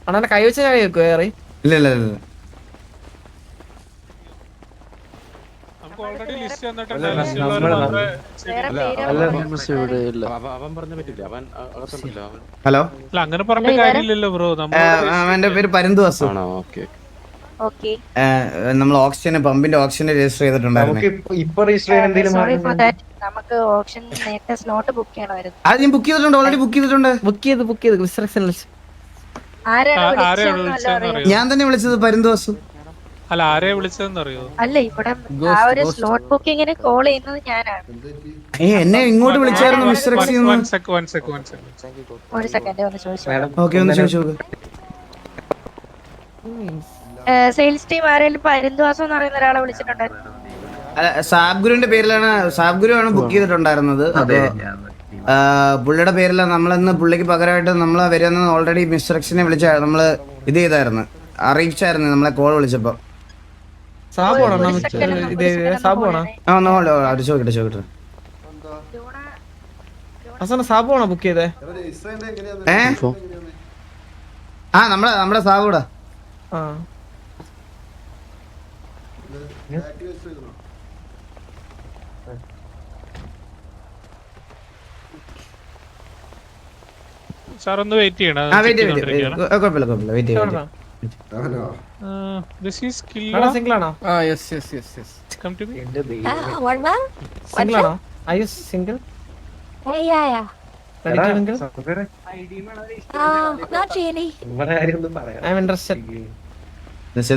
അണ്ണാ കൈ വെച്ച് കൈ വെക്കുവോ ഏറി? ഇല്ല ഇല്ല ഇല്ല. ഹലോ, അങ്ങനെ പറഞ്ഞ കാര്യമില്ലല്ലോ ബ്രോ. എന്റെ പേര് പരന്തു വാസു. ഓക്കേ. നമ്മൾ ഓക്സിജന് പമ്പിന്റെ ഓക്സിജന് രജിസ്റ്റർ ചെയ്തിട്ടുണ്ടായിരുന്നു. നമുക്ക് ഓപ്ഷൻ നേരത്തെ സ്ലോട്ട് ബുക്ക് ചെയ്യണമായിരുന്നു. അത് ഞാൻ ബുക്ക് ചെയ്തിട്ടുണ്ട്, ഓൾറെഡി ബുക്ക് ചെയ്തിട്ടുണ്ട്. ബുക്ക് ചെയ്ത് ഞാൻ തന്നെ വിളിച്ചത് പരന്തു വാസു. അല്ല, ആരെയാ വിളിച്ചതെന്ന് അറിയോ? അല്ല, ഇവിടെ ആ ഒരു സ്ലോട്ട് ബുക്കിങ്ങിന് കോൾ ചെയ്യുന്നത് ഞാനാണ്. എന്നെ ഇങ്ങോട്ട് വിളിച്ചായിരുന്നു മിസ്റ്റർ എക്സി. ഒരു സെക്കൻഡ് ഒന്ന് ചോദിച്ചു. ഓക്കെ, ഒന്ന് ചോദിച്ചു നോക്ക്. സെയിൽസ് ടീം ആരെങ്കിലും പരുന്തുവാസം എന്ന് പറയുന്ന ഒരാളെ വിളിച്ചിട്ടുണ്ടായിരുന്നു? സാബ് ഗുരുവിന്റെ പേരിലാണ്, സാബ് ഗുരു ആണ് ബുക്ക് ചെയ്തിട്ടുണ്ടായിരുന്നത്. അപ്പൊ പുള്ളിയുടെ പേരിലാണ് നമ്മളിന്ന് പുള്ളിക്ക് പകരമായിട്ട് നമ്മൾ വരുന്ന ഓൾറെഡി മിസ്റ്റർ എക്സിനെ വിളിച്ച നമ്മള് ഇത് ചെയ്തായിരുന്നു, അറിയിച്ചായിരുന്നു നമ്മളെ കോൾ വിളിച്ചപ്പോ. ചോദിക്കട്ടെ. സാബുവാണോ ബുക്ക് ചെയ്തേ? നമ്മുടെ സാബൂടാ. സാർ ഒന്ന് വെയിറ്റ് ചെയ്യണം. This is Killa. Single ആണോ? Yes. Come to me. What ma'am? Single ആണോ? Are you single? Yeah. Ready to mingle? Not really. I'm interested.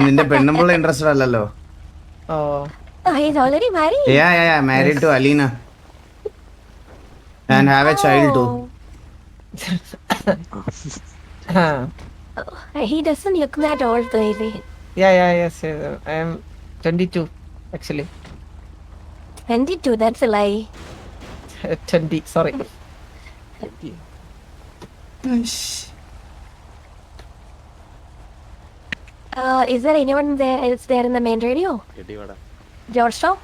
നിന്റെ പെണ്ണുമ്പുള്ള ഇൻട്രസ്റ്റഡ് അല്ലല്ലോ. Oh. He's already married. Yeah, married to Alina and have a child too. He doesn't look that old really. Yes. I am 22 actually. 22, that's a lie. 20, sorry. Is there anyone else there in the main radio? Georgetown?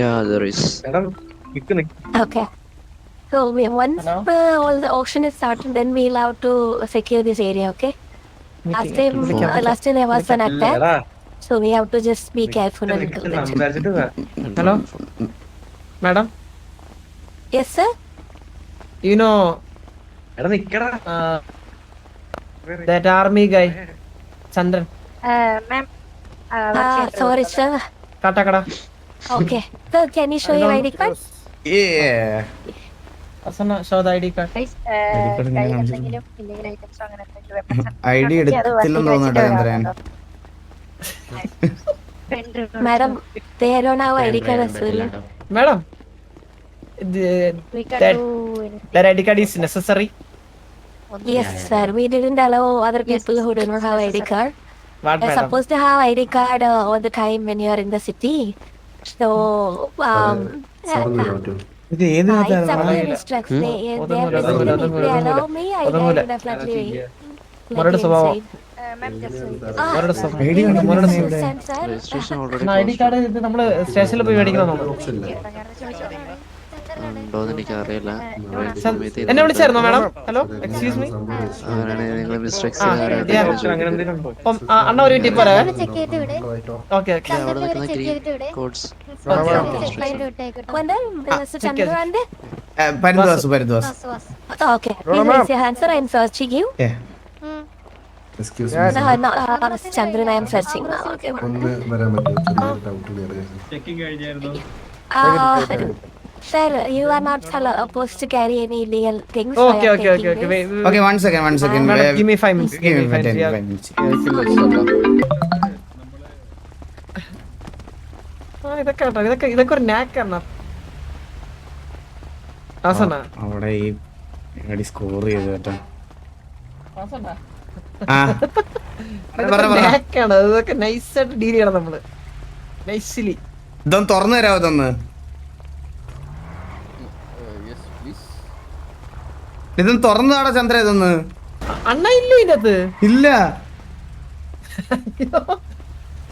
Yeah, there is. Okay. So once all the auction is started, then we'll have to secure this area, okay? Last time there was an attack, so we have to just be careful a little bit. Hello, madam. Yes, sir. You know that army guy, Chandran. Ma'am. Sorry, sir. Katakada. Okay. Sir, can you show your ID card? Yeah. Asana, show the ID card. ID എടുത്തില്ലെന്ന് തോന്നുന്നുട്ടോ Chandran. Madam, they don't have ID card as well. Madam, We can that- do that ID card is necessary. Yes, sir. We didn't allow other people who do not have ID card. What, They're madam? supposed to have ID card all the time when you are in the city. So, ഇത് ഏത് it's up to your instructions. They are visiting. If they allow me, I will definitely let Morada you സ്വഭാവം. inside. മോരുടെ സ്വഭാവം. ID കണ്ടു. Understand, sir? Registration already ID card ഇത് നമ്മള് സ്റ്റേഷനിൽ പോയി മേടിക്കണം. ഉണ്ടോന്ന് എനിക്കറിയില്ല. എന്നെ വിളിച്ചായിരുന്നോ മാഡം? Hello, excuse me. അങ്ങനെയാണെങ്കിൽ നിങ്ങൾ മിസ്റ്റർ എക്സ് അപ്പം അണ്ണ ഒരു ടിപ്പ് പറയാം. ഓക്കെ. അവിടെ നിൽക്കുന്ന green codes When then, Mr. Chandran? പരന്തുവാസു. Okay. Please raise your hand, sir. I am searching you. Excuse No, Mr. Chandran, I am searching now. Okay. Sir, you are not supposed to carry any illegal things. Okay. Okay, one second. Madam, give me 5 minutes. Give me 5 minutes. ഇതൊക്കെ ഒരു നാക്കാണ്. അവിടെ ഈ score ചെയ്ത് കേട്ടോ. നാക്കാണ്. ഇതൊക്കെ നൈസായിട്ട് deal ചെയ്യണം നമ്മള്. നൈസ്ലി. ഇതൊന്ന് തുറന്നു തരാമോ? ഇതൊന്ന് തുറന്നതാടാ ചന്ദ്ര. ഇതൊന്ന് അണ്ണ ഇല്ല ഇതിനകത്ത്. ഇല്ല.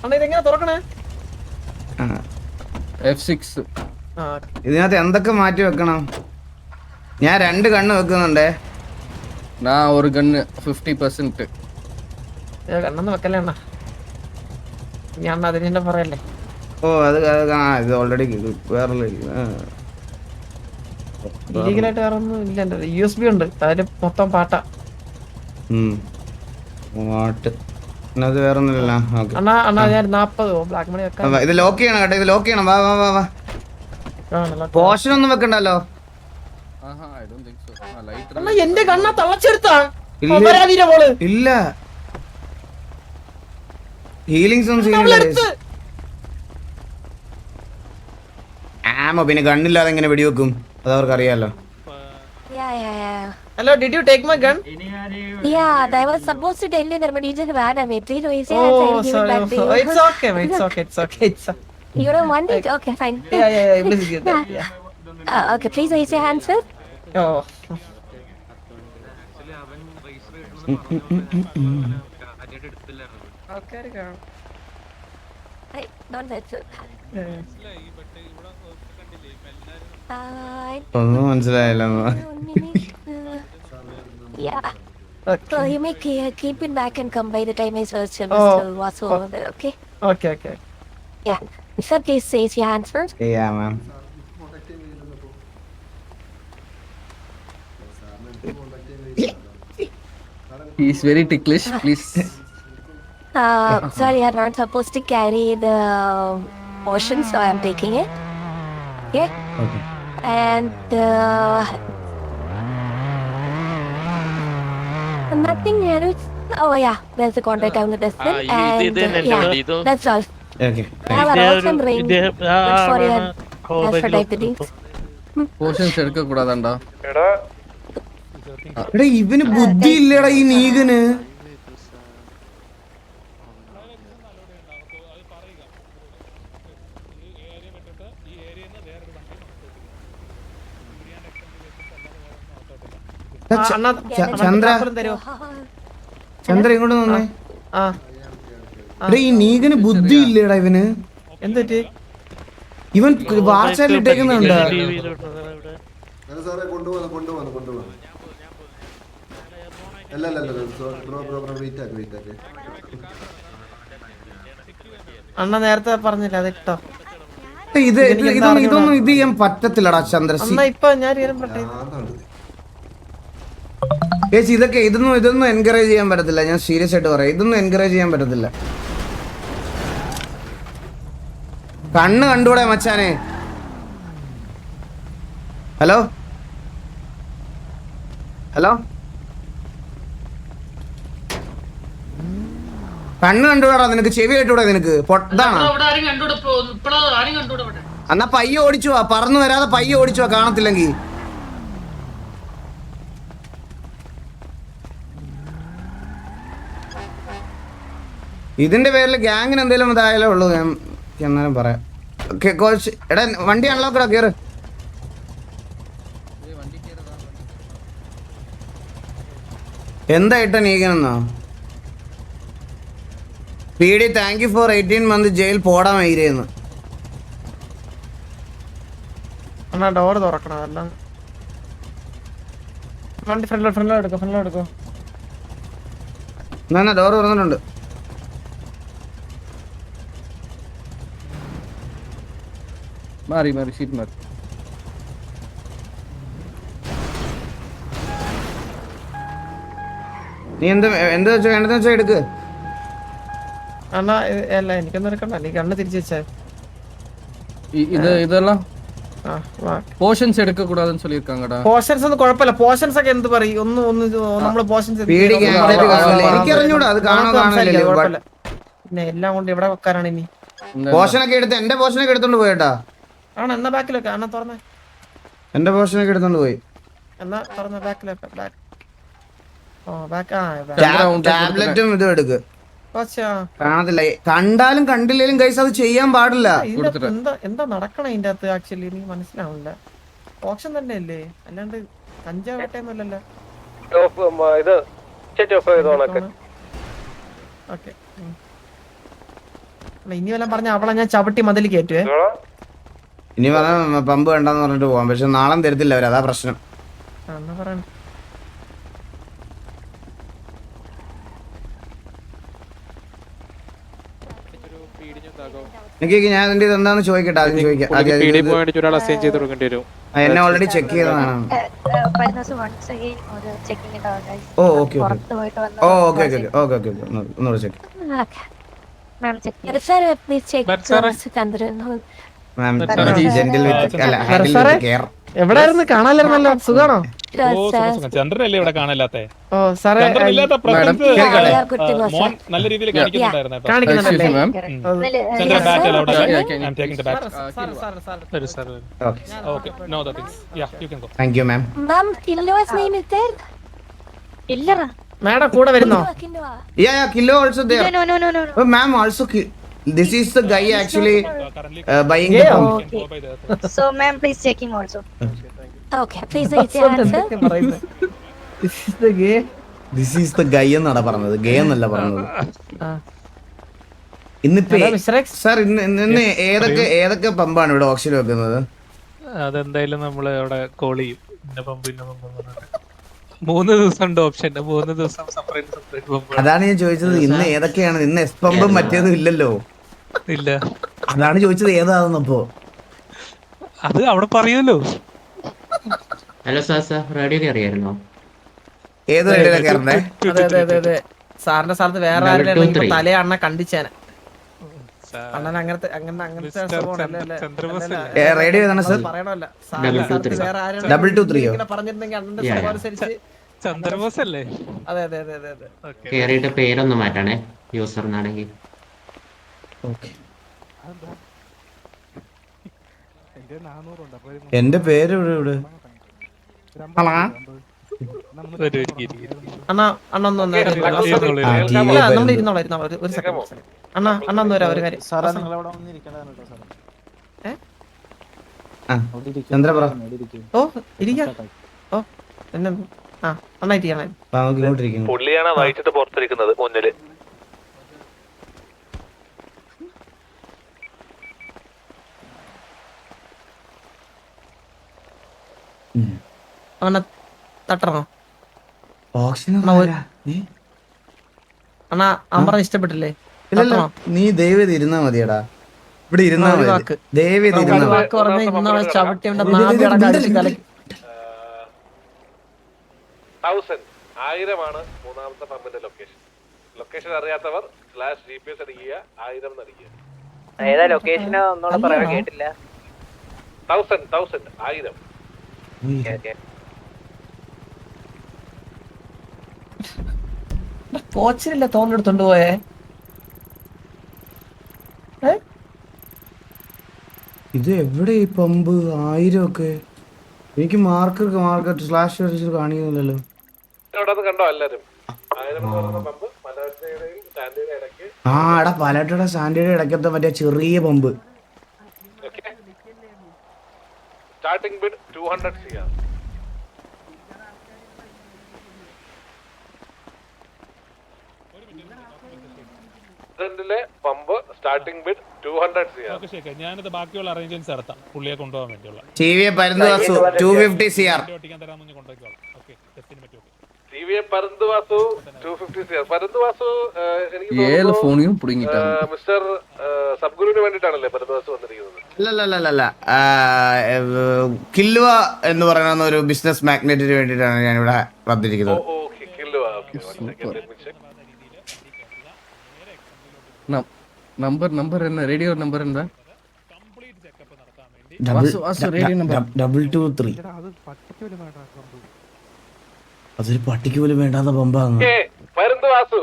അണ്ണ ഇതെങ്ങനെ തുറക്കണേ? F6. ഇതിനകത്ത് എന്തൊക്കെ മാറ്റി വെക്കണം? ഞാൻ 2 കണ്ണ് വെക്കുന്നുണ്ടേ. நான் ஒரு கன்னு 50%. കണ്ണെന്ന് വെക്കല്ലേ അണ്ണ. ഇനി അണ്ണ അതിന് തന്നെ പറയല്ലേ. ഓ അത് ഇത് ഓൾറെഡി വേറെ ഇല്ലീഗലായിട്ട് വേറെ ഒന്നും ഇല്ല. എൻ്റെ USB ഉണ്ട്, അതില് മൊത്തം പാട്ടാ. പാട്ട് അത് വേറെ ഒന്നുമില്ല. അണ്ണാ ഞാൻ 40 ബ്ലാക്ക് മണി വെക്കാം. ഇത് ലോക്ക് ചെയ്യണം കേട്ടോ, ഇത് ലോക്ക് ചെയ്യണം. വാ വാ വാ വാ. പോഷൻ ഒന്നും വെക്കണ്ടല്ലോ. അണ്ണാ എന്റെ കണ്ണ തളച്ചെടുത്താ ഇല്ല, ഹീലിംഗ്സ് ഒന്നും ചെയ്യുന്നില്ല. ആമോ പിന്നെ ഗണ്ണില്ലാതെ എങ്ങനെ വെടിവെക്കും, അത് അവർക്ക് അറിയാലോ. Hello, did you take my gun? Yeah, I was supposed to tell you that, but you just ran away. Please raise your Oh, hands. I'll give it sorry. back to you. It's okay, man. It's okay. You don't want it? Okay, fine. Yeah. Please give that. Yeah. Okay, please raise your hands, sir. Oh. ആൾക്കാര് കാണും. Hey, don't touch it. ഒന്നും മനസ്സിലായില്ല. Yeah. Okay. So you may keep it back and come by the time I search Mr. Vasu over there, okay? Okay. Yeah. Sir, please raise your hands first. Yeah, ma'am. He's very ticklish, please. Sorry, I'm not supposed to carry the potion, so I'm taking it. Okay? Okay. And nothing else. Oh yeah, there's the contact down the distance. And yeah, that's all. Okay. I have a awesome ring. Good for your diabetes. Portions എടുക്ക കൂടാതാണ്ടാ. എടാ ഇവന് ബുദ്ധി ഇല്ലടാ ഈ നീകന്. ചന്ദ്ര ഇങ്ങോട്ട് നിന്നേ. എടാ ഈ നീകന് ബുദ്ധി ഇല്ലടാ ഇവന്. എന്തൊക്കെ ഇവൻ വാർച്ചാലിൽ ഇട്ടേക്കുന്നുണ്ട്. അണ്ണ നേരത്തെ പറഞ്ഞില്ല അത് ഇട്ടോ. ഇതൊന്നും ഇത് ചെയ്യാൻ പറ്റത്തില്ലടാ ചന്ദ്ര. അണ്ണ ഇപ്പൊ ഞാൻ ചേച്ചി ഇതൊന്നും എൻകറേജ് ചെയ്യാൻ പറ്റത്തില്ല. ഞാൻ സീരിയസ് ആയിട്ട് പറയാം, ഇതൊന്നും എൻകറേജ് ചെയ്യാൻ പറ്റത്തില്ല. കണ്ണ് കണ്ടൂടെ മച്ചാനെ? ഹലോ കണ്ണ് കണ്ടുകൂടാ നിനക്ക്? ചെവി കേട്ടൂടാ നിനക്ക്? പൊട്ടാണ്. എന്നാ പയ്യെ ഓടിച്ചു വാ, പറന്നു വരാതെ പയ്യെ ഓടിച്ചു വാ, കാണത്തില്ലെങ്കി. ഇതിന്റെ പേരിൽ ഗ്യാങ്ങിന് എന്തെങ്കിലും ഇതായാലേ ഉള്ളൂ. ഞാൻ എന്നാലും പറയാം. കോച്ച് എടാ വണ്ടി അൺലോക്കടാ, കേറ്. എന്താ ഇട്ട നീക്കണെന്നോ? PD thank you for 18 month jail പോടാ മൈരേന്ന്. അണ്ണാ ഡോർ തുറക്കണം. എല്ലാം വണ്ടി ഫ്രണ്ടിലെടുക്കോ. എന്നാ ഡോർ തുറന്നിട്ടുണ്ട്. മാറി ഷീറ്റ് മാറി. നീ എന്താ വെച്ചാ എടുക്ക്. അണ്ണാ അല്ല എനിക്കൊന്നും എടുക്കണ്ട, നീ കണ്ണ് തിരിച്ചു വെച്ചാ. ഇതെല്ലാം പോഷൻസ് എടുക്ക കൂടാതെന്ന് சொல்லிருக்காங்கடா. പോഷൻസ് ഒന്നും കുഴപ്പമില്ല. പോഷൻസ് ഒക്കെ എന്ത് പറയും? ഒന്ന് നമ്മള് പോഷൻസ് എനിക്കറിഞ്ഞൂടാ, അത് കുഴപ്പമില്ല. പിന്നെ എല്ലാം കൊണ്ട് ഇവിടെ വെക്കാനാണ് ഇനി. പോഷനൊക്കെ എടുത്ത് എന്റെ പോഷനൊക്കെ എടുത്തോണ്ട് പോയിട്ടാ. ആണ് എന്നാ ബാക്കിലൊക്കെ അണ്ണാ തുറന്നേ. എന്റെ പോഷനൊക്കെ എടുത്തോണ്ട് പോയി. എന്നാ തുറന്ന ബാക്കിലൊക്കെ ടാബ്ലറ്റും ഇതും എടുക്ക്. കാണത്തില്ല, കണ്ടാലും കണ്ടില്ലേലും കൈസ് അത് ചെയ്യാൻ പാടില്ല. എന്താ നടക്കണ ഇതിന്റെ അകത്ത്? ആക്ച്വലി എനിക്ക് മനസ്സിലാവില്ല. ഓപ്ഷൻ തന്നെ അല്ലേ, അല്ലാണ്ട് കഞ്ചാവ് വേട്ടയൊന്നുമല്ലല്ലോ. ഓക്കെ ഇനി വല്ലതും പറഞ്ഞ അവളെ ഞാൻ ചവിട്ടി മതിൽ കയറ്റുവേ. ഇനി പറഞ്ഞ പമ്പ് വേണ്ടെന്ന് പറഞ്ഞിട്ട് പോവാം, പക്ഷെ നാളെ തരത്തില്ല അവര്, അതാ പ്രശ്നം. എന്നാ പറയണ എനിക്ക് ഞാൻ എന്റെ ഇത് എന്താന്ന് ചോദിക്കട്ടെ, ആദ്യം ചോദിക്കാം. എന്നെ ഓൾറെഡി ചെക്ക് ചെയ്തതാണ്. Oh okay okay oh okay okay okay okay ഒന്നുകൂടെ check. Sir, please check But sir- Mr. Chandran. Ma'am gentle with അല്ല ഹാൻഡിൽ വിത്ത് കെയർ. എവിടെയായിരുന്നു? കാണാനില്ലായിരുന്നല്ലോ. സുഖാണോ? Sure, sir. ചന്ദ്രനല്ലേ ഇവിടെ കാണാല്ലാത്തെ? ഓ സാറേ ചന്ദ്രനില്ലാത്ത presence Yeah, yeah, good to know, sir. മോൻ നല്ല രീതിയിൽ കാണിക്കുന്നുണ്ടായിരുന്നു കേട്ടോ. കാണിക്കുന്നുണ്ടല്ലേ? മാം ചന്ദ്രൻ ബാറ്റ് അല്ല അവിടെ. Okay, okay. I'm taking the bat. Sir Sir. Okay Okay, no other things. Yeah, you can go. Thank you ma'am. Ma'am, Killua's name is there? Madam കൂടെ വരുന്നോ? Killua. Yeah, yeah, Kilo also there. No. Oh, ma'am, also this is the guy actually Currently, buying the Yeah. pump. you can go by the. So, ma'am, please check him also. Okay, please raise your hand, sir. എന്തൊക്കെ പറയുന്നത്? This is the game. This is the guy എന്നാണ് പറഞ്ഞത്, ഗേ എന്നല്ല പറഞ്ഞത്. ആ. ഇന്നിപ്പോ hello, Mr. X. Sir ഇന്ന് ഏതൊക്കെ പമ്പാണ് ഇവിടെ ഓപ്ഷൻ വെക്കുന്നത്? അതെന്തായാലും നമ്മള് അവിടെ കോൾ ചെയ്യും. ഇന്ന പമ്പ് 3 ദിവസം ഉണ്ട് ഓപ്ഷൻ. 3 ദിവസം സെപ്പറേറ്റ് പമ്പ്. അതാണ് ഞാൻ ചോദിച്ചത്, ഇന്ന് ഏതൊക്കെയാണ്? ഇന്ന് എസ് പമ്പും മറ്റേതും ഇല്ലല്ലോ. ഇല്ല, അതാണ് ചോദിച്ചത് ഏതാണെന്നപ്പോ. അത് അവിടെ പറയുമല്ലോ. ഹലോ സാർ റേഡിയോയിൽ അറിയായിരുന്നോ? ഏത് റേഡിയോയിലാ കയറണ്ടേ? അതെ. സാറിന്റെ സ്ഥലത്ത് വേറെ ആരെങ്കിലും തലേ അണ്ണ കണ്ടിച്ചേനെ. അണ്ണൻ അങ്ങനത്തെ ചന്ദ്രബോസ് റേഡിയോ ഏതാണ് സാർ? പറയണല്ല. Double two three. വേറെ 223 പറഞ്ഞിരുന്നെങ്കിൽ അണ്ണന്റെ Yeah, സ്വഭാവം yeah. അനുസരിച്ച്. ചന്ദ്രബോസ് അല്ലേ? അതെ. Okay. കേറിയിട്ട് പേരൊന്ന് മാറ്റണേ യൂസറിനാണെങ്കിൽ. എന്റെ പേര് ഇവിടെ വരൂ, ഇരിക്ക്. അണ്ണ ഒന്ന് ഇരുന്നോളൂ. നമ്മൾ ഇരുന്നോളാം ഒരു സെക്കൻഡ്. അണ്ണ ഒന്ന് വരാം, ഒരു കാര്യം. ചന്ദ്ര പറ. ഓ ഇരിക്കാം. ഓ പിന്നെ ആ നന്നായിട്ട് ചെയ്യണേ. നമുക്ക് ഇങ്ങോട്ടിരിക്കുന്നു. പുള്ളിയാണ് വായിച്ചിട്ട് പുറത്തിരിക്കുന്നത് മുന്നില്. അണ്ണ തട്ടണോ? ഓപ്ഷൻ അണ്ണ അമ്പറ ഇഷ്ടപ്പെട്ടില്ലേ? തട്ടണോ? നീ ദയവേത് ഇരുന്നാ മതിയടാ, ഇവിടെ ഇരുന്നാ ഒരു മതി. വാക്ക്. ദയവേത് ഒരു ഇരുന്നാ മതി. വാക്ക് പറഞ്ഞ ഇന്നാണ് ചവിട്ടി അവന്റെ നാഭി അടക്കം അടിച്ച് കലക്കി. 1000 മൂന്നാമത്തെ പമ്പിന്റെ ലൊക്കേഷൻ അറിയാത്തവർ /GPS അടിക്കുക, 1000 അടിക്കുക. ഏതാ ലൊക്കേഷൻ? ഒന്നുകൂടെ പറയാൻ കേട്ടില്ല. 1000 കോച്ചിനില്ല തോന്നെടുത്തോണ്ട് പോയേ. ഇത് എവിടെ ഈ പമ്പ്? 1000 ഒക്കെ എനിക്ക് മാർക്ക് സ്ലാഷ് കാണിക്കുന്നില്ലല്ലോ. കണ്ടോ എല്ലാരും? 1000 പമ്പ് മലയാളത്തിന്റെയും സ്റ്റാൻഡിന്റെ ഇടയ്ക്ക്. ആ എടാ, പലട്ടയുടെ സ്റ്റാൻഡിയുടെ ഇടയ്ക്കത്തെ മറ്റേ ചെറിയ pump. Starting bid 200 CR. Pump starting bid 200 CR. ഞാനിത് ബാക്കിയുള്ള അറേഞ്ച്മെന്റ്സ് നടത്താം പുള്ളിയെ കൊണ്ടുപോകാൻ വേണ്ടിയുള്ള. TV പരുന്തുവാസു 250 CR. ഓട്ടിക്കാൻ തരാമെന്ന് കൊണ്ടുപോയിക്കോളാം. ഓക്കെ, ടെസ്റ്റിന് പറ്റുമോ? TV പരുന്തുവാസു 250 CR. പരുന്തുവാസു എനിക്ക് ഏഴ് ഫോണിയും പുടുങ്ങിട്ടാണ്. മിസ്റ്റർ സബ്ഗുരുവിന് വേണ്ടിട്ടാണല്ലേ പരുന്തുവാസു വന്നിരിക്കുന്നത്? അല്ലല്ല കില്ലുവ എന്ന് പറയുന്ന ഒരു ബിസിനസ് മാഗ്നറ്റിന് വേണ്ടിയിട്ടാണ് ഞാൻ ഇവിടെ വന്നിരിക്കുന്നത്. നമ്പർ എന്നാ? റേഡിയോ നമ്പർ എന്താ? 223. അതൊരു പട്ടിക്ക് പോലും വേണ്ടാത്ത പമ്പാണ്. പരുന്തുവാസു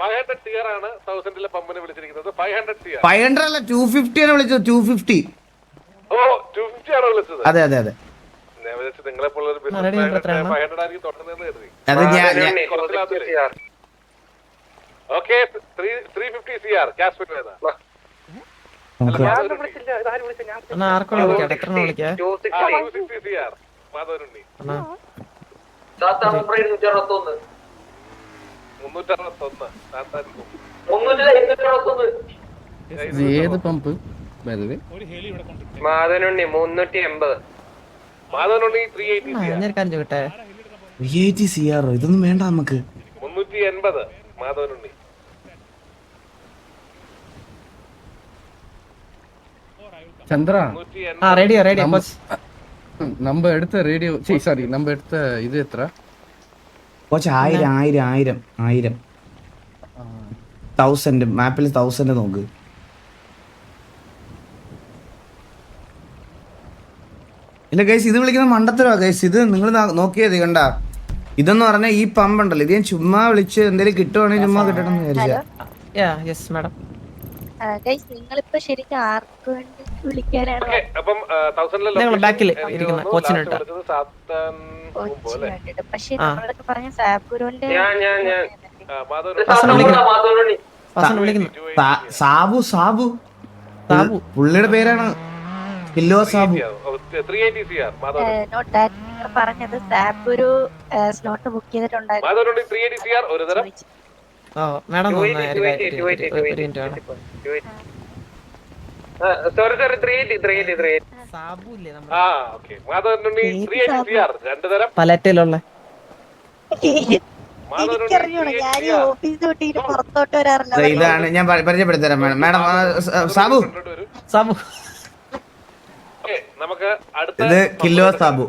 500 CR ആണ് 1000 പമ്പിനെ വിളിച്ചിരിക്കുന്നത്. 500 CR. 500 അല്ല, 250 ആണ് വിളിച്ചത്. 250. ഓ 250 ആണോ വിളിച്ചത്? അതെ. ഞാൻ വിചാരിച്ചു നിങ്ങളെ പോലെ ഒരു ബിസിനസ് 500 ആയിരിക്കും തുടങ്ങുന്നതെന്ന് കരുതി. അത് ഞാൻ ഓക്കെ 350 CR ക്യാഷ് പെട്ട് ഏതാ? അണ്ണ ആർക്കാണ് വിളിക്കാം? എത്ര വിളിക്കാം? 260 CR മാധവനുണ്ണി. 361 ഏത് പമ്പ്? ഒരു ഹെലി ഇവിടെ കൊണ്ടുപോയി. മാധവനുണ്ണി 380. മാധവനുണ്ണി 380 CR. ഞാൻ ചോദിക്കട്ടെ? 380 CR ഇതൊന്നും വേണ്ട നമുക്ക്. 380 മാധവനുണ്ണി. சந்திரா റേഡിയോ റേഡിയോ நம்ம எடுத்த ரேடியோ சாரி நம்ம எடுத்த இது எത്ര കോച്ച് 1000 1000 മാപ്പിൽ 1000 നോക്ക്. ഇല്ല ഗൈസ്, ഇത് വിളിക്കുന്ന മണ്ടത്തരവാ ഗൈസ്. ഇത് നിങ്ങൾ നോക്കിയത് കണ്ട, ഇതെന്ന് പറഞ്ഞാൽ ഈ പമ്പ് ഉണ്ടല്ലോ, ഇത് ഞാൻ ചുമ്മാ വിളിച്ച് എന്തെങ്കിലും കിട്ടുവാണെങ്കിൽ ചുമ്മാ കിട്ടണം എന്ന് വിചാരിച്ചാ. Yes madam. ഗൈസ് നിങ്ങളിപ്പോ ശരിക്കും ആർക്ക് വേണ്ടി വിളിക്കാനാണ് അപ്പം ഞങ്ങൾ ബാക്കിൽ ഇരിക്കുന്ന കോച്ചിനിട്ട് വേണ്ടിട്ട്? പക്ഷെ നമ്മളൊക്കെ പറഞ്ഞ സാബുരുവിന്റെ വിളിക്കുന്നു. സാബു സാബു പുള്ളിയുടെ പേരാണ് കില്ലോ സാബു. നോട്ട് ദാറ്റ് പറഞ്ഞത് സാബുരു സ്ലോട്ട് ബുക്ക് ചെയ്തിട്ടുണ്ടായിരുന്നു. മാഡം പലറ്റിലുള്ള എനിക്കറിഞ്ഞൂടാ, ഞാൻ ഈ ഓഫീസ് തൊട്ടിട്ട് പുറത്തോട്ട് വരാറില്ല. ഇതാണ് ഞാൻ പരിചയപ്പെടുത്തരാം മാഡം. മാഡം സാബു സാബു ഇത് കില്ലോ സാബു.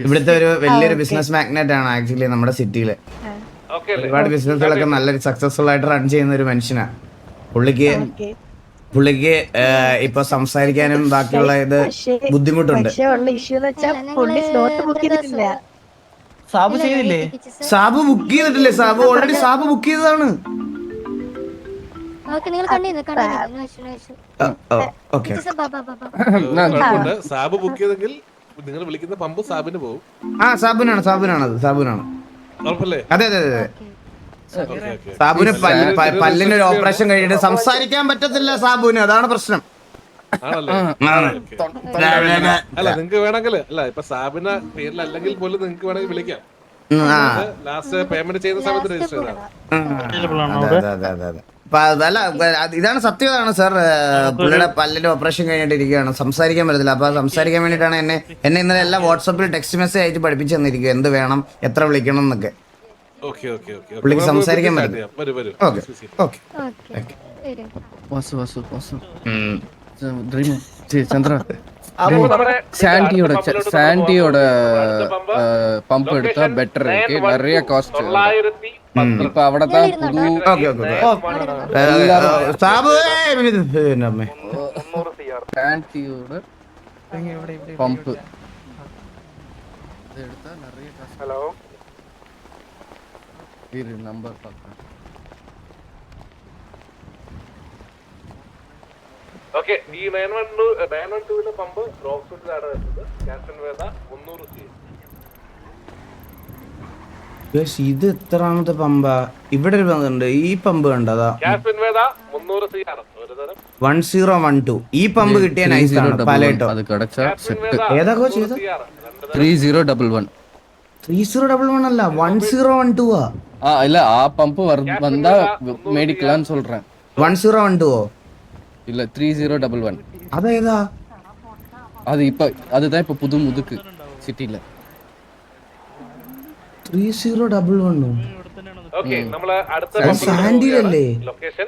ഇവിടുത്തെ ഒരു വലിയൊരു ബിസിനസ് മാഗ്നറ്റ് ആണ് ആക്ച്വലി നമ്മുടെ സിറ്റിയിലെ. ഒരുപാട് ബിസിനസ്സുകളൊക്കെ നല്ല സക്സസ്ഫുൾ ആയിട്ട് റൺ ചെയ്യുന്ന ഒരു മനുഷ്യനാണ്. പുള്ളിക്ക് ഇപ്പൊ സംസാരിക്കാനും ബാക്കിയുള്ള ഇത് ബുദ്ധിമുട്ടുണ്ട്. പക്ഷേ ഉള്ള ഇഷ്യൂ എന്ന് വെച്ചാൽ പുള്ളി സ്ലോട്ട് ബുക്ക് ചെയ്തിട്ടില്ല. സാബു ചെയ്തില്ലേ? സാബു ബുക്ക് ചെയ്തിട്ടില്ലേ? സാബു ഓൾറെഡി സാബു ബുക്ക് ചെയ്തതാണ്. ഓക്കെ സാബ് ബുക്ക് ചെയ്തെങ്കിൽ നിങ്ങൾ വിളിക്കുന്ന പമ്പ് സാബിന് പോകും. ആ സാബുനാണ് സാബുനാണ്. അതെ അതെ അതെ. സാബുന് പല്ലിനൊരു ഓപ്പറേഷൻ കഴിഞ്ഞിട്ട് സംസാരിക്കാൻ പറ്റത്തില്ല സാബുന്, അതാണ് പ്രശ്നം. അല്ല നിങ്ങക്ക് വേണമെങ്കിൽ അല്ല ഇപ്പൊ സാബിന്റെ പേരിലല്ലെങ്കിൽ പോലും നിങ്ങക്ക് വേണമെങ്കിൽ വിളിക്കാം. ലാസ്റ്റ് പേയ്മെന്റ് ചെയ്യുന്ന സമയത്ത് രജിസ്റ്റർ ചെയ്താണ്. അല്ല ഇതാണ് സത്യമാണ് സാർ. പുള്ളിയുടെ പല്ലിന്റെ ഓപ്പറേഷൻ കഴിഞ്ഞിട്ട് ഇരിക്കുകയാണ്, സംസാരിക്കാൻ പറ്റത്തില്ല. അപ്പൊ സംസാരിക്കാൻ വേണ്ടിയിട്ടാണ് എന്നെ ഇന്നലെ എല്ലാം വാട്സാപ്പിൽ ടെക്സ്റ്റ് മെസ്സേജ് അയച്ച് പഠിപ്പിച്ചു തന്നിരിക്കും, എന്ത് വേണം എത്ര വിളിക്കണം എന്നൊക്കെ. പുള്ളിക്ക് സംസാരിക്കാൻ പറ്റില്ല. ചന്ദ്ര സാൻഡിയോட പമ്പ് എടുത്താ ബെറ്റർ. நிறைய காஸ்ட் இப்ப அவடதான் புது சாண்டியோட பம்ப் எடுத்தா நிறைய காஸ்ட். ஹலோ இரு நம்பர் பார்க்கறேன். ഓക്കെ, ഈ 912 പമ്പ് റോക്സ്വുഡിലാണ് വരുന്നത്. ക്യാപ്റ്റൻ വേദ 300 CM. ഇത് എത്രാമത്തെ പമ്പാ? ഇവിടെ ഒരു പമ്പുണ്ട്, ഈ പമ്പ് കണ്ടതാ. ക്യാപ്റ്റൻ വേദ 300 CR ഒരു തരം 1012. ഈ പമ്പ് കിട്ടിയ നൈസാണ് പലേട്ടോ. അത് കടച്ചാ സെറ്റ്. ഏതാ കോച്ച് ചെയ്ത? 3011 3011 അല്ല 1012 ആ. இல்ல ஆ பம்ப் வந்தா மேடிக்கலாம்னு சொல்றேன். 1012 இல்ல 3011. അതേതാ? அது இப்ப அதுதான் இப்ப புது முதுக்கு சிட்டில 3011. ഓക്കെ, നമ്മള് അടുത്ത സാൻഡിലല്ലേ? ലൊക്കേഷൻ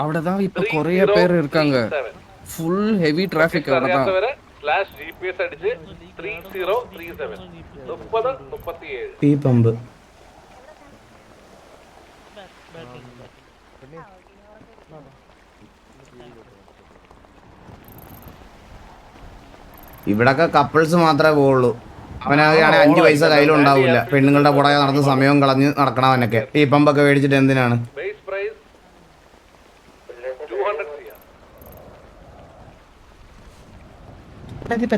அவ்வளவுதான். இப்ப நிறைய பேர் இருக்காங்க, ஃபுல் ஹெவி டிராஃபிக் அவ்வளவுதான். /GPS അടിച്ച് 3037 3037. ഈ പമ്പ് ഇവിടൊക്കെ കപ്പിൾസ് മാത്രമേ പോവുള്ളൂ. അവനാകെയാണെങ്കിൽ 5 പൈസ കയ്യിലുണ്ടാവില്ല. പെണ്ണുങ്ങളുടെ പുറകെ നടന്ന് സമയവും കളഞ്ഞ് നടക്കണവനൊക്കെ ഈ പമ്പൊക്കെ മേടിച്ചിട്ട് എന്തിനാണ്? Base price 200 CR.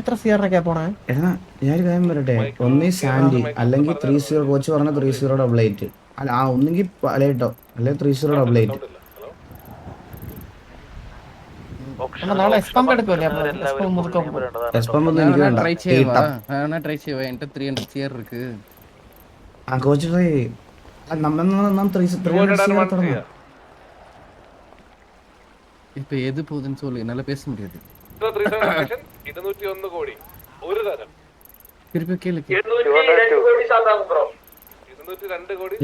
എത്ര സിയറിനൊക്കെ പോണേ? എടാ ഞാനൊരു കാര്യം പറയട്ടെ, ഒന്നീ സാൻഡി അല്ലെങ്കിൽ 30 കോച്ച് പറഞ്ഞ 3088 അല്ല, ആ ഒന്നെങ്കിൽ പലേട്ടോ അല്ലെങ്കിൽ 3088. നാളെ എക്സ്പമ്പ് എടുക്കുമല്ലേ? എക്സ്പമ്പ് ഒന്നും എനിക്ക് വേണ്ട. ட்ரை செய்வா ட்ரை செய்வா என்கிட்ட 300 CR இருக்கு. ആ കോച്ച് ട്രൈ നമ്മൾ 300 തുടങ്ങാം. இப்ப எது போகுதுன்னு சொல்லு, என்னால பேச முடியாது. 201 കോടി ഒരു തരം. திருப்பி கேளு. 202 കോടി സാധാരണ ബ്രോ. 202 കോടി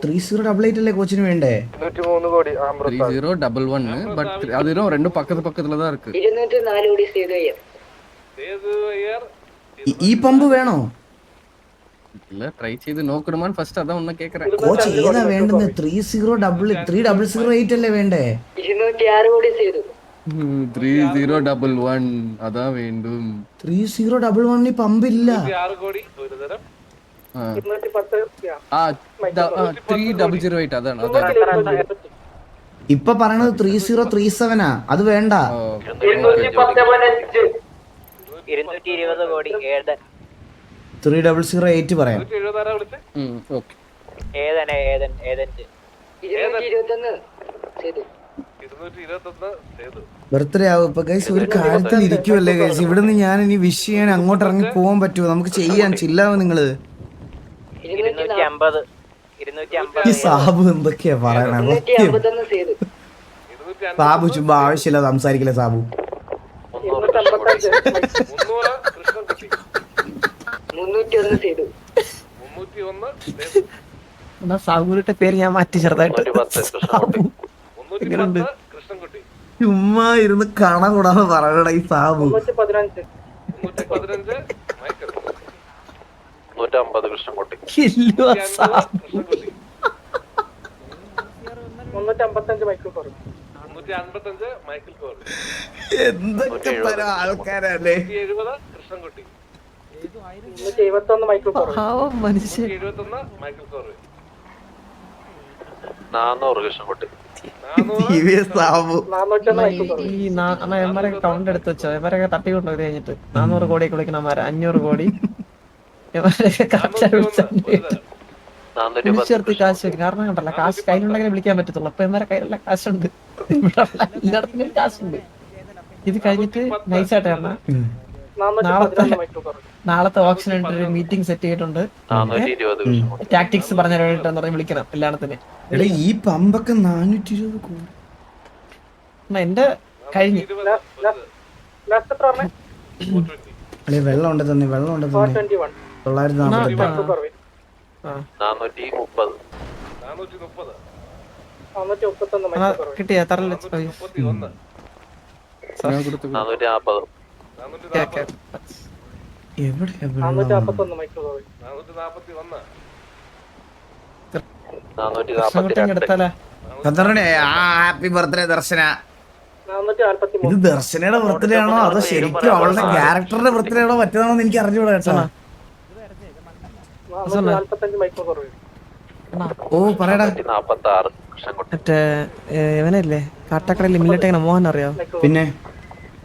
3088 അല്ലേ കോച്ചിന് വേണ്ടേ? 3011 பட் அது ரெண்டும் பக்கத்துல தான் இருக்கு. 204 കോടി സേതു അയ്യർ ഈ പമ്പ് വേണോ? இல்ல ட்ரை ചെയ്ത് നോക്കணுമാന്ന് ഫസ്റ്റ് അതാ ഒന്ന് കേക്കറേ. കോച്ച് ഏതാ വേണ്ടുന്നത്? 3008 അല്ലേ വേണ്ടേ? 206 കോടി സേതു 3011 അതാ വേണ്ടും. 3011 പമ്പ് ഇല്ല. 6 കോടി ഒരു തരം. 3008 അതാണ്. ഇപ്പൊ പറയണത് 3037 അത് വേണ്ട. 220 കോടി ഏതൻ 3008 പറയാം. 170 വിളിച്ചേ. ഓക്കേ. ഏതൻ 221 സേതു 221 സേതു. ബർത്ത്ഡേ ആവും ഇപ്പൊ ഗൈസ്. ഒരു കാര്യത്തിൽ ഇരിക്കുമല്ലേ ഗൈസ്. ഇവിടെ നിന്ന് ഞാൻ ഇനി വിഷ് ചെയ്യാൻ അങ്ങോട്ട് ഇറങ്ങി പോകാൻ പറ്റുമോ? നമുക്ക് ചെയ്യാൻ ചില്ലാവും നിങ്ങള്. 250 ഈ സാബു എന്തൊക്കെയാ പറയണേ? 251 സേതു സാബു ചുമ്മാ ആവശ്യമില്ല സംസാരിക്കില്ല സാബു. 300 കൃഷ്ണൻകുട്ടി 301 സേതു 301 സേതു. എന്നാ സാബുവിന്റെ പേര് ഞാൻ മാറ്റി ചെറുതായിട്ട്. 310 കൃഷ്ണൻകുട്ടി. ചുമ്മാ ഇരുന്ന് കണ കൂടാതെ പറയണ ഈ സാബു. 315 മൈക്കൽ. 150 കൃഷ്ണൻകുട്ടി. ഇല്ലുവാ സാബു. കൃഷ്ണൻകുട്ടി. 355 മൈക്കിൾ കോർ 355 മൈക്കിൾ കോർ. എന്തൊക്കെ തരം ആൾക്കാരല്ലേ? 170 കൃഷ്ണൻകുട്ടി. 271 മൈക്കിൾ കോർ പാവം മനുഷ്യൻ. 171 Michael core. 400 Krishnankutty. 400 Sabu. 401 Michael core ഈ എമാരൊക്കെ കൗണ്ട് എടുത്ത് വെച്ചോ. ഇവരൊക്കെ തട്ടിക്കൊണ്ടു കഴിഞ്ഞിട്ട് 400 കോടിയൊക്കെ വിളിക്കണമാര് 500 കോടി ഇവരൊക്കെ കാശ് വിളിച്ചേർത്തി കാശ് വരും. കാരണം കണ്ടല്ല കാശ് കയ്യിലുണ്ടെങ്കിൽ വിളിക്കാൻ പറ്റത്തുള്ളൂ. അപ്പൊ ഇവരെ കയ്യിലുള്ള കാശുണ്ട്. ഇവിടെ എല്ലായിടത്തും കാശുണ്ട്. ഇത് കഴിഞ്ഞിട്ട് നൈസായിട്ട് കാരണം 411 മൈക്കിൾ കോർ നാളത്തെ ഓപ്ഷൻ ഒരു മീറ്റിംഗ് സെറ്റ് ചെയ്തിട്ടുണ്ട്. 420 കൃഷ്ണൻകുട്ടി. ടാക്ടിക്സ് പറഞ്ഞ പറഞ്ഞ് വിളിക്കണം എല്ലായിടത്തിന്. എടാ ഈ പമ്പൊക്കെ 420 കോടി. എന്റെ കഴിഞ്ഞു. ലാസ്റ്റ് എത്ര പറഞ്ഞേ? അല്ലെ വെള്ളം ഉണ്ട് തന്നെ. 948. 430. 431 മൈക്കിൾ കോർ കിട്ടിയ തറല 31 440. എവിടെയാ 441 മൈക്കിൾ കോർ 441 442. എടുത്താലേ. ഹാപ്പി ബർത്ത്ഡേ ദർശന. 443 ഇത് ദർശനയുടെ ബർത്ത്ഡേ ആണോ അതോ ശരിക്കും അവളുടെ ക്യാരക്ടറുടെ ബർത്ത്ഡേ ആണോ പറ്റുന്നതാണോ എനിക്ക് അറിഞ്ഞൂടാ കേട്ടോ. 445 മൈക്കിൾ കോർ ഓ പറയടാ. 446 കൃഷ്ണൻകുട്ടി. മറ്റേ ഇവനല്ലേ കാട്ടക്കടയിൽ മില്ലറ്റ് മോഹൻ അറിയോ? പിന്നെ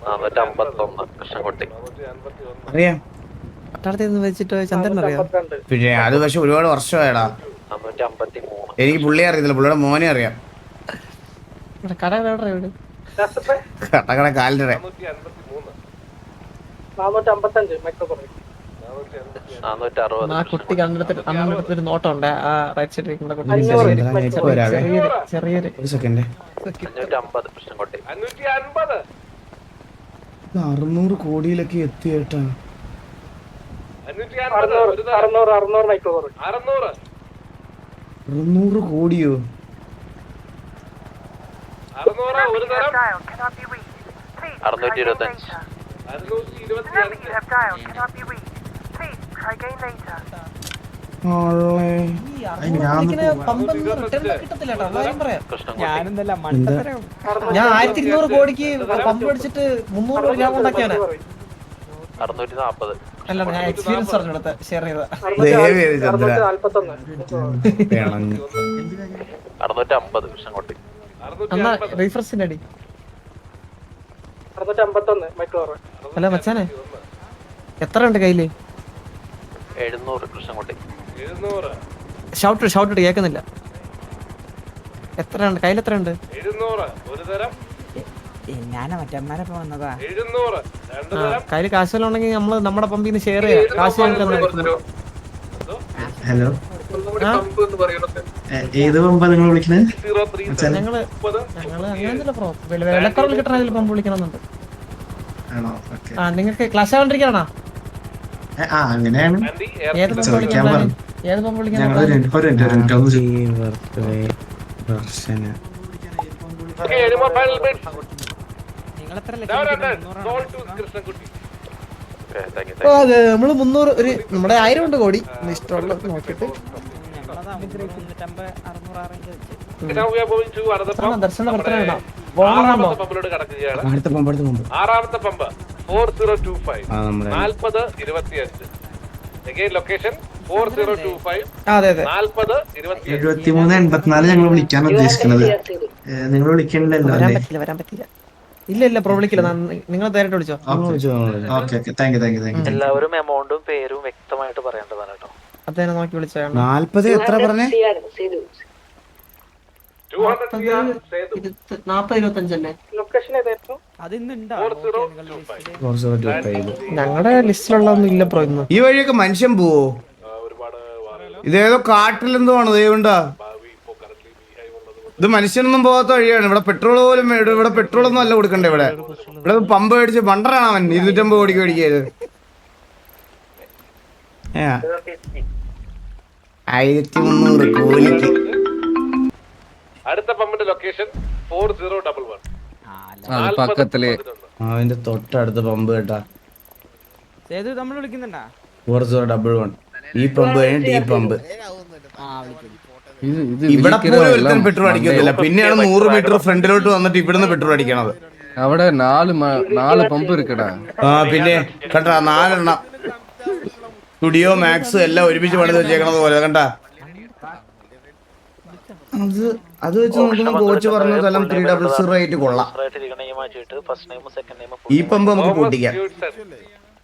451 കൃഷ്ണൻകുട്ടി. അറിയാം. പട്ടാളത്തിൽ നിന്ന് വെച്ചിട്ട് ചന്ദ്രൻ അറിയോ? 52 പിന്നെ അത് പക്ഷെ ഒരുപാട് വർഷമായടാ. 453. എനിക്ക് പുള്ളിയെ അറിയത്തില്ല. പുള്ളിയുടെ മോനെ അറിയാം. ഇവിടെ കട എവിടെ ഇവിടെ? കട്ടക്കട കാലിന്റെ 455 മൈക്കിൾ കോർ 460 ആ കുട്ടി കണ്ണെടുത്തൊരു നോട്ടം ഉണ്ട്. ആ റൈറ്റ് സൈഡിൽ കുട്ടി ചെറിയൊരു ഒരു സെക്കൻഡ്. 550 കൃഷ്ണൻകുട്ടി. 550 600 കോടിയിലൊക്കെ എത്തിയേട്ടാ. 550 ഒരു തരം. 600 മൈക്കിൾ കോർ 600 600 കോടിയോ? 600 ഒരു തരം. 625. 625 ഞാൻ 1200 കോടിക്ക് പമ്പ് അടിച്ചിട്ട് 300 ഗ്രാം ഉണ്ടാക്കിയാണ്. 640. അല്ല ഞാൻ എക്സ്പീരിയൻസ് പറഞ്ഞു കൊടുത്ത ഷെയർ ചെയ്ത. 650 കൃഷ്ണൻകുട്ടി. എന്നാ റീഫ്രഷിന്റെ അടി. 651 മൈക്കിൾ കോർ അല്ല മച്ചാനെ എത്ര ഉണ്ട് കയ്യില്? 700 കൃഷ്ണൻകുട്ടി. 700 ഷൗട്ട് കേൾക്കുന്നില്ല. എത്ര ഉണ്ട് കയ്യിൽ? എത്ര ഉണ്ട്? 700 ഒരു തരം. ഞാനാ മറ്റന്മാരൊക്കെ വന്നതാ. 700 രണ്ട് തരം. കയ്യില് കാശ് വല്ലതും ഉണ്ടെങ്കിൽ നമ്മള് നമ്മുടെ പമ്പിൽ നിന്ന് ഷെയർ ചെയ്യാം. കാശ് ഹലോ ഏത് പമ്പാ നിങ്ങൾ വിളിക്കുന്നത്? 03 ഞങ്ങള് അങ്ങനെയല്ല പ്രോ വിലക്കുറവിൽ കിട്ടണ പമ്പ് വിളിക്കണമെന്നുണ്ട്. ആണോ? ഓക്കെ. ആ നിങ്ങൾക്ക് ക്ലാസ് ആവാണ്ടിരിക്കണോ? അങ്ങനെയാണ് ആൻഡി ഏത് പമ്പ് ചോദിക്കാൻ വിളിക്കാൻ പറഞ്ഞു. ഏത് പമ്പ് വിളിക്കാൻ ഞങ്ങൾ ഒരു മിനിറ്റ് ഒന്ന് birthday Darshana Okay, any more final bids? Sold to Krishnankutty. Okay, thank you, ഓ, അതെ നമ്മള് 300 ഒരു നമ്മുടെ 1000 ഉണ്ട് കോടി ഇഷ്ടമുള്ളത് നോക്കിട്ട് Now we are going to another pump. Darshana birthday ഇടാം ആറാമത്തെ പമ്പിലോട്ട് കടക്കുകയാണ്. അടുത്ത പമ്പ് ആറാമത്തെ പമ്പ് 4025 ആ നമ്മുടെ 4025. Again location 4025 അതെ അതെ 4025. 7384 ഞങ്ങൾ വിളിക്കാൻ ഉദ്ദേശിക്കുന്നത്. നിങ്ങൾ വിളിക്കണില്ലല്ലോ വരാൻ അല്ലേ? പറ്റില്ല ഇല്ല ബ്രോ വിളിക്കില്ല നിങ്ങൾ നേരിട്ട് വിളിച്ചോ ഓക്കെ താങ്ക് യു. എല്ലാവരും എമൗണ്ടും പേരും വ്യക്തമായിട്ട് പറയേണ്ടതാണ് കേട്ടോ. അദ്ദേഹം നോക്കി വിളിച്ചോ 40 എത്ര പറഞ്ഞേ 200 CR സേതു 40-25 അല്ലേ ലൊക്കേഷൻ ഏതായിരുന്നു? 4025. ഞങ്ങളുടെ ലിസ്റ്റിലുള്ളതൊന്നും ഇല്ല ബ്രോ ഇന്ന്. ഈ വഴിയൊക്കെ മനുഷ്യൻ പോവോ? ഇതേതോ കാട്ടിലെന്തോ ആണ് ദൈവണ്ടാ. ഇത് മനുഷ്യനൊന്നും പോകാത്ത വഴിയാണ്. ഇവിടെ പെട്രോൾ പോലും ഇവിടെ പെട്രോളൊന്നും അല്ല കൊടുക്കണ്ടേ. ഇവിടെ പമ്പ് മേടിച്ച് ബണ്ടറാണ് അവൻ 250 കോടിക്ക് മേടിക്കത്. 1300 കൂലിക്ക്. അടുത്ത പമ്പിന്റെ ലൊക്കേഷൻ 4011. പക്കത്തില് അവന്റെ തൊട്ടടുത്ത പമ്പ് കേട്ടാ 4011. ഈ പമ്പ് കഴിഞ്ഞിട്ട് ഈ പമ്പ്. ഇവിടെ പോലും ഒരുത്തൻ പെട്രോൾ അടിക്കുന്നില്ല. പിന്നെയാണ് 100 മീറ്റർ ഫ്രണ്ടിലോട്ട് വന്നിട്ട് ഇവിടുന്ന് പെട്രോൾ അടിക്കണത്. അവിടെ 4 പമ്പ് ഇരിക്കടാ. പിന്നെ കണ്ടാ 4 എണ്ണം സ്റ്റുഡിയോ മാക്സ് എല്ലാം ഒരുമിച്ച് പണിത് വെച്ചേക്കണത് പോലെ കണ്ടാ. അത് വെച്ച് നോക്കുമ്പോ കോച്ച് പറഞ്ഞ സ്ഥലം 300 കൊള്ളാം. ഈ പമ്പ് നമുക്ക് പൊട്ടിക്കാം.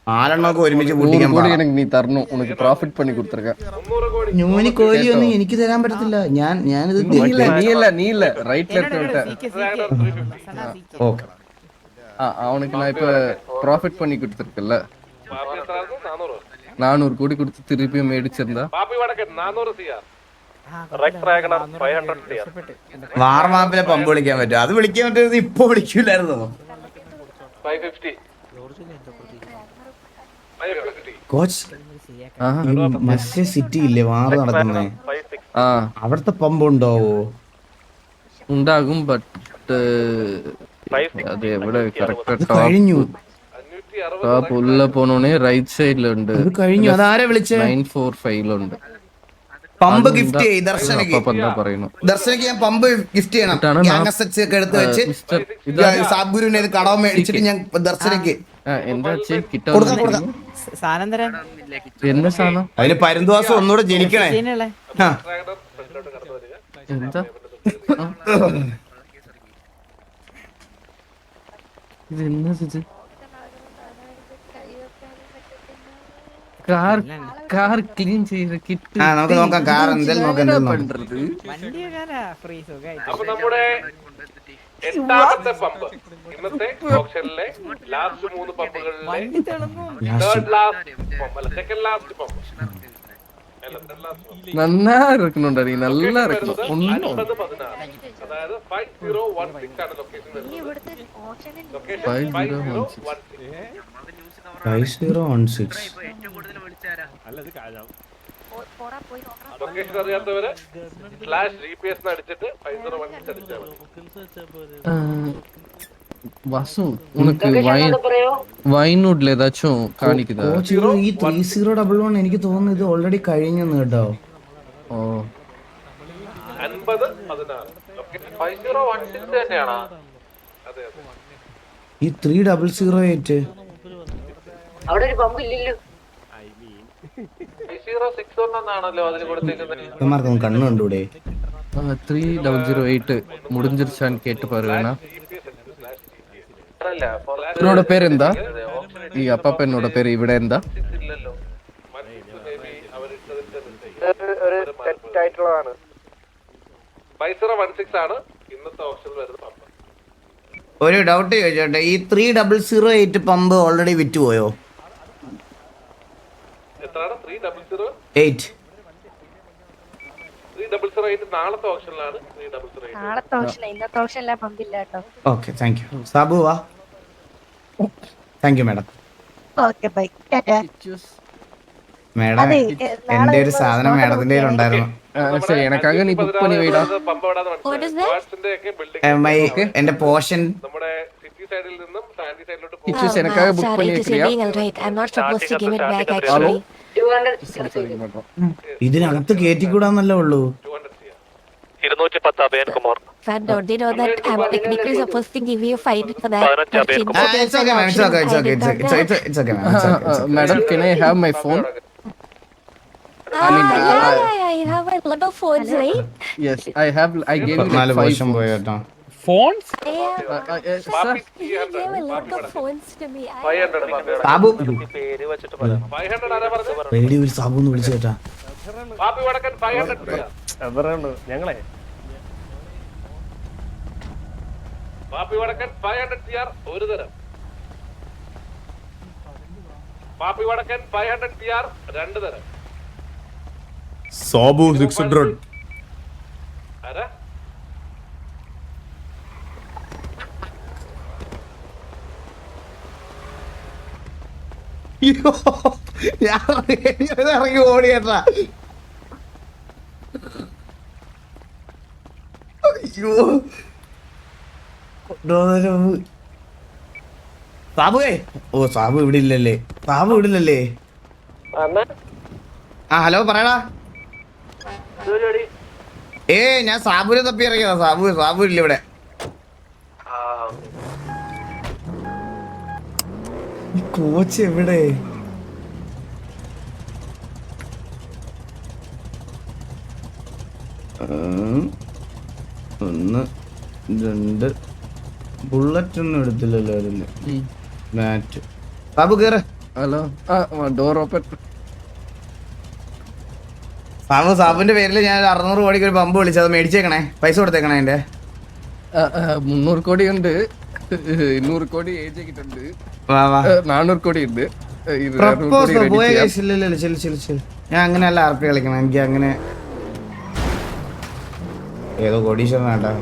4 എണ്ണമൊക്കെ ഒരുമിച്ച് പൊട്ടിക്കാൻ നീ തരണു ഉനക്ക് പ്രോഫിറ്റ് പണി കൊടുത്തിരിക്കാം. ന്യൂനി കോഴിയൊന്നും എനിക്ക് തരാൻ പറ്റത്തില്ല. ഞാനിത് നീല്ല റൈറ്റ് ലെഫ്റ്റ് ഓക്കെ. அவனுக்கு நான் இப்ப ப்ராஃபிட் பண்ணி கொடுத்துருக்கல 400 கோடி கொடுத்து திருப்பியும் மேடிச்சிருந்தா വാർമാപ്പിലെ പമ്പ് വിളിക്കാൻ പറ്റും. അത് വിളിക്കാൻ പറ്റുന്നത് ഇപ്പൊ വിളിക്കൂലായിരുന്നോ? കോച്ച് മറ്റേ സിറ്റി ഇല്ലേ വാറ് നടക്കുന്നേ, അവിടുത്തെ പമ്പ് ഉണ്ടാവോ? ഉണ്ടാകും. ബട്ട് അത് എവിടെ കറക്റ്റ് കഴിഞ്ഞു. ടോപ്പ് ഉള്ള പോണോനെ റൈറ്റ് സൈഡിലുണ്ട്. കഴിഞ്ഞു. അതാരെ വിളിച്ചേ? 945 പമ്പ് ഗിഫ്റ്റ് ചെയ്യ് ദർശനക്ക്. പറയുന്നു ദർശനക്ക് ഞാൻ പമ്പ് ഗിഫ്റ്റ് ചെയ്യണം. ഒക്കെ എടുത്ത് വെച്ച് സാബ്ഗുരുവിനെ കടവ് മേടിച്ചിട്ട് ഞാൻ ദർശനക്ക് എന്താ കൊടുക്കാം. എന്താ സാധനം? അതിന് പരുന്തുവാസം ഒന്നുകൂടെ ജനിക്കണേ. എന്താ ഇത് എന്നത്? കാർ ക്ലീൻ ചെയ്ത കിറ്റ്. നമുക്ക് നോക്കാം. കാർ എന്തായാലും നോക്കാം. അപ്പൊ നമ്മുടെ 8ാമത്തെ പമ്പ് ഇന്നത്തെ ഓപ്ഷനിലെ ലാസ്റ്റ് 3 പമ്പുകളിലെ തേർഡ് ലാസ്റ്റ് പമ്പ് അല്ല സെക്കൻഡ് ലാസ്റ്റ് പമ്പ്. നന്നാ ഇരിക്കണുണ്ടാ നീ നല്ല ഇരിക്കണം. 5016 അതായത് 5016 ആണ് ലൊക്കേഷൻ വരുന്നത്. ലൊക്കേഷൻ 5016. ലൊക്കേഷൻ അറിയാത്തവര് /GPS അടിച്ചിട്ട് 5016 അടിച്ചാൽ മതി. വസു ഉനക്ക് വൈനൂഡിൽ ഏതാച്ചും കാണിക്കുതാ? ഈ 3011 എനിക്ക് തോന്നുന്നു ഇത് ഓൾറെഡി കഴിഞ്ഞെന്ന് കേട്ടോ. 5016 ലൊക്കേഷൻ 5016 തന്നെയാണോ? അതെ അതെ. ഈ 3008 അവിടെ ഒരു പമ്പ് ഇല്ലല്ലോ. 5061 എന്നാണല്ലോ അതിൽ കൊടുത്തേക്കുന്നത്. ഇവന്മാർക്കൊന്നും കണ്ണ് കണ്ടൂടെ? 3008 മുടിஞ்சிருச்சான்னு கேட்டு பாருவேனா. என்னோட பேர் എന്താ? ഈ അപ്പപ്പനോட പേര് ഇവിടെ എന്താ? ഒരു സെറ്റ് ആയിട്ടുള്ളതാണ്. 5016 ആണ് ഇന്നത്തെ ഓപ്ഷനിൽ വരുന്ന പമ്പ്. ഒരു ഡൗട്ട് ചോദിച്ചോട്ടെ, ഈ 3008 പമ്പ് ഓൾറെഡി വിറ്റ് പോയോ? എത്രയാണ്? 3008 നാളത്തെ ഓപ്ഷനിലാണ്. 3008 നാളത്തെ ഓപ്ഷൻ, ഇന്നത്തെ ഓപ്ഷനിലെ പമ്പില്ല കേട്ടോ. Okay thank you. സാബു വാ. Thank you madam. Okay bye tata. Madam അതെ എന്റെ ഒരു സാധനം മേഡത്തിന്റെ കയ്യിൽ ഉണ്ടായിരുന്നു. சரி எனக்காக நீ புக் பண்ணி வைடா. പമ്പ് എവിടാന്ന് What is മനസ്സിലായി. that? വാട്സിന്റെ ഒക്കെ ബിൽഡിംഗ് എന്റെ പോർഷൻ നമ്മുടെ സിറ്റി സൈഡിൽ നിന്നും സാൻഡി സൈഡിലോട്ട് പോകും. Pictures எனக்காக புக் Sorry பண்ணி to say வைக்கிறியா? being alright. I'm not supposed to give it back actually. ഇതിനകത്ത് കേറ്റിക്കൂടാന്നല്ലേ ഉള്ളൂ. 210 അഭയൻകുമാർ. But don't they know that I'm technically supposed to give you a fine for that? But since Ah, it is it's okay, ma'am. It's okay. It's I okay. did It's not okay. know. It's okay, ma'am. It's okay. It's okay. Madam, can I have my phone? Yeah, you have a lot of phones, right? Yes, I have. I gave you like 4 5 വർഷം പോയി കേട്ടോ. Phones Yeah, sir. you gave a lot of phones to me. 500 Sabu പേര് വെച്ചിട്ട് പറയാം. 500 ആരാ പറഞ്ഞത്? Radio ഒരു സാബു എന്ന് വിളിച്ചു കേട്ടാ. പാപ്പി വടക്കൻ 500 ഞങ്ങളെ പാപ്പി വടക്കൻ 500 CR ഒരു തരം. പാപ്പി വടക്കൻ 500 CR രണ്ട് തരം. സാബു 600. ആരാ? അയ്യോ, ഞാൻ റേഡിയോയിൽ ഇറങ്ങി ഓടി കേട്ടാ. അയ്യോ സാബുവേ. ഓ സാബു ഇവിടെ ഇല്ലല്ലേ. സാബു ഇവിടെ ഇല്ലല്ലേ. ആ ഹലോ പറയടാ. ഞാൻ സാബുവിനെ തപ്പി ഇറങ്ങിയതാ. സാബു ഇല്ല ഇവിടെ. ഈ കോച്ച് എവിടെ? ഒന്ന് 2 ബുള്ളറ്റ് ഒന്നും എടുത്തില്ലല്ലോ അതില്. മാറ്റ് സാബു കേറ്. Hello. Door open. സാബുവിന്റെ പേരിൽ ഞാൻ 600 കോടിക്ക് ഒരു പമ്പ് വിളിച്ചു. അത് മേടിച്ചേക്കണേ. പൈസ കൊടുത്തേക്കണേ അതിന്റെ. 300 കോടി ഉണ്ട്. 200 കോടി ഏജ് ആക്കിയിട്ടുണ്ട്. വാ വാ. 400 കോടി ഉണ്ട്. പ്രപ്പോസ് പോയ കേസില്ലല്ലോ. ചെല്ലു. ഞാൻ അങ്ങനെയല്ല RP കളിക്കണം. എനിക്ക് അങ്ങനെ ഏതോ കോടീശ്വരനാട്ടാ.